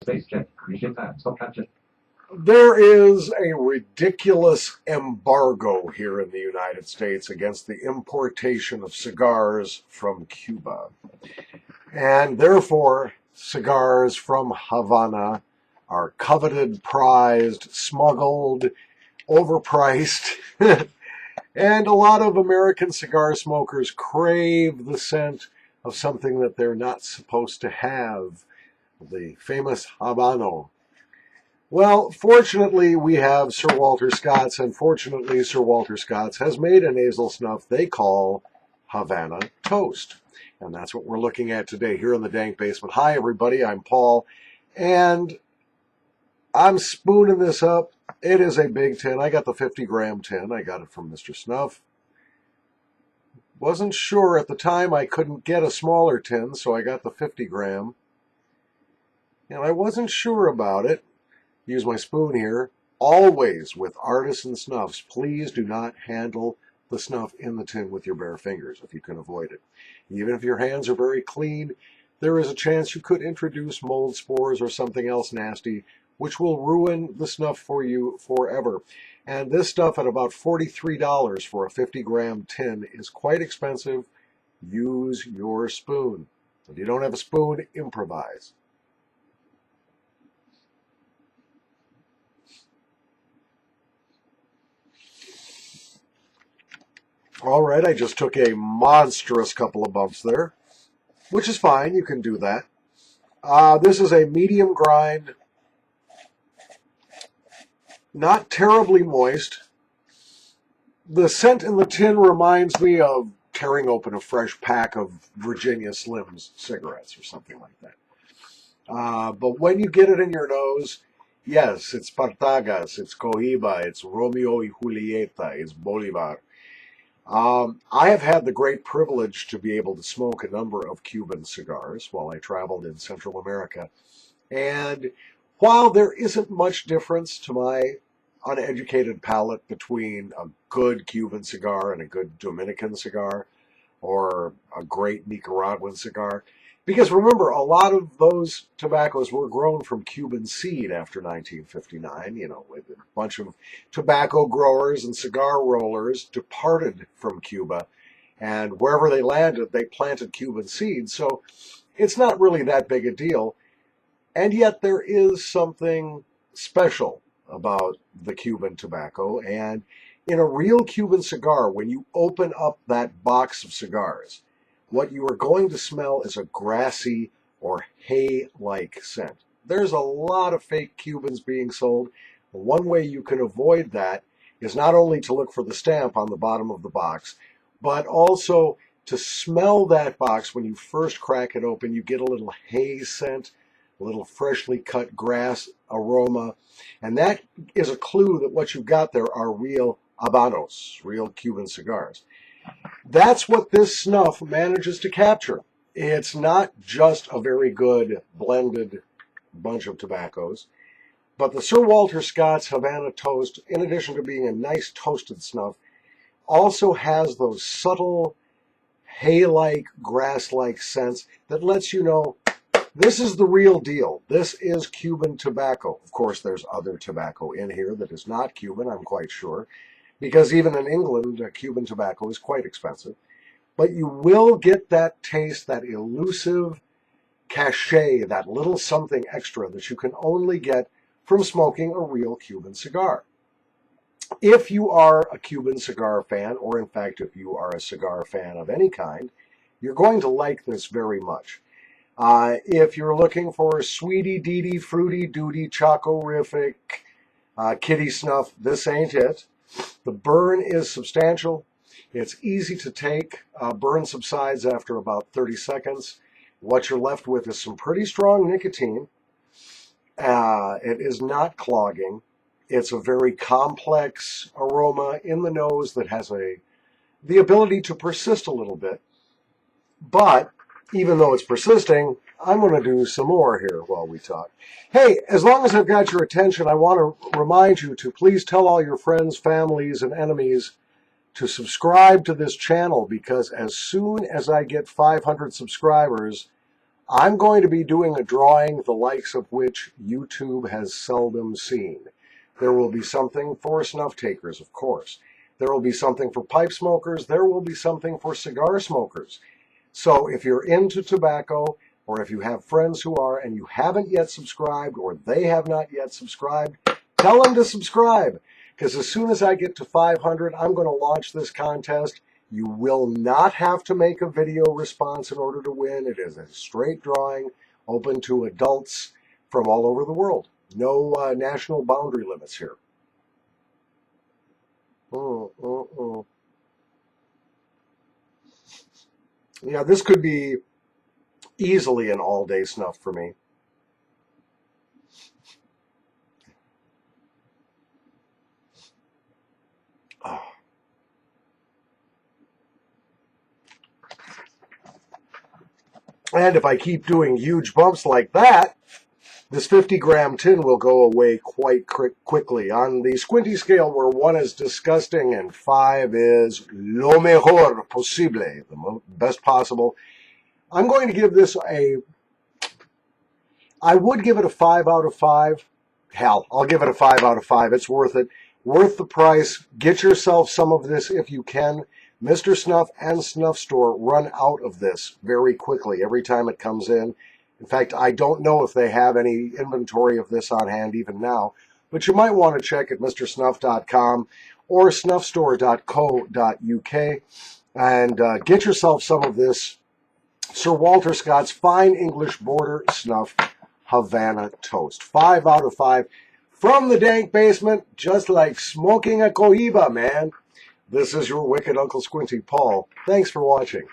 There is a ridiculous embargo here in the United States against the importation of cigars from Cuba. And therefore, cigars from Havana are coveted, prized, smuggled, overpriced, and a lot of American cigar smokers crave the scent of something that they're not supposed to have, the famous Habano. Well, fortunately, we have Sir Walter Scott's, and fortunately, Sir Walter Scott's has made a nasal snuff they call Havana Toast. And that's what we're looking at today here in the Dank Basement. Hi, everybody. I'm Paul, and I'm spooning this up. It is a big tin. I got the 50-gram tin. I got it from Mr. Snuff. Wasn't sure at the time I couldn't get a smaller tin, so I got the 50-gram. And I wasn't sure about it. Use my spoon here. Always with artisan snuffs, please do not handle the snuff in the tin with your bare fingers if you can avoid it. Even if your hands are very clean, there is a chance you could introduce mold spores or something else nasty, which will ruin the snuff for you forever. And this stuff at about $43 for a 50-gram tin is quite expensive. Use your spoon. If you don't have a spoon, improvise. All right, I just took a monstrous couple of bumps there, which is fine. You can do that. This is a medium grind, not terribly moist. The scent in the tin reminds me of tearing open a fresh pack of Virginia Slims cigarettes or something like that. But when you get it in your nose, yes, it's Partagas, it's Cohiba, it's Romeo y Julieta, it's Bolivar. I have had the great privilege to be able to smoke a number of Cuban cigars while I traveled in Central America. And while there isn't much difference to my uneducated palate between a good Cuban cigar and a good Dominican cigar or a great Nicaraguan cigar, because remember, a lot of those tobaccos were grown from Cuban seed after 1959, with a bunch of tobacco growers and cigar rollers departed from Cuba, and wherever they landed, they planted Cuban seeds. So it's not really that big a deal. And yet there is something special about the Cuban tobacco. And in a real Cuban cigar, when you open up that box of cigars, what you are going to smell is a grassy or hay-like scent. There's a lot of fake Cubans being sold. One way you can avoid that is not only to look for the stamp on the bottom of the box, but also to smell that box when you first crack it open. You get a little hay scent, a little freshly cut grass aroma, and that is a clue that what you've got there are real Habanos, real Cuban cigars. That's what this snuff manages to capture. It's not just a very good blended bunch of tobaccos, but the Sir Walter Scott's Havana Toast, in addition to being a nice toasted snuff, also has those subtle hay-like, grass-like scents that lets you know this is the real deal. This is Cuban tobacco. Of course, there's other tobacco in here that is not Cuban, I'm quite sure, because even in England, Cuban tobacco is quite expensive. But you will get that taste, that elusive cachet, that little something extra that you can only get from smoking a real Cuban cigar. If you are a Cuban cigar fan, or in fact, if you are a cigar fan of any kind, you're going to like this very much. If you're looking for sweetie deedy, fruity duty, choco-rific, kitty snuff, this ain't it. The burn is substantial. It's easy to take. Burn subsides after about 30 seconds. What you're left with is some pretty strong nicotine. It is not clogging. It's a very complex aroma in the nose that has the ability to persist a little bit. But even though it's persisting, I'm going to do some more here while we talk. Hey, as long as I've got your attention, I want to remind you to please tell all your friends, families, and enemies to subscribe to this channel, because as soon as I get 500 subscribers, I'm going to be doing a drawing the likes of which YouTube has seldom seen. There will be something for snuff takers, of course. There will be something for pipe smokers. There will be something for cigar smokers. So if you're into tobacco, or if you have friends who are and you haven't yet subscribed, or they have not yet subscribed, tell them to subscribe. Because as soon as I get to 500, I'm going to launch this contest. You will not have to make a video response in order to win. It is a straight drawing, open to adults from all over the world. No national boundary limits here. Yeah, this could be easily an all-day snuff for me. Oh. And if I keep doing huge bumps like that, this 50-gram tin will go away quite quickly. On the Squinty Scale, where 1 is disgusting and 5 is lo mejor posible, the best possible, I'm going to give this I would give it a 5 out of 5. Hell, I'll give it a 5 out of 5. It's worth it. Worth the price. Get yourself some of this if you can. Mr. Snuff and Snuff Store run out of this very quickly every time it comes in. In fact, I don't know if they have any inventory of this on hand even now, but you might want to check at mrsnuff.com or snuffstore.co.uk and get yourself some of this Sir Walter Scott's Fine English Border Snuff Havana Toast. 5 out of 5 from the dank basement, just like smoking a cohiba, man. This is your wicked Uncle Squinty Paul. Thanks for watching.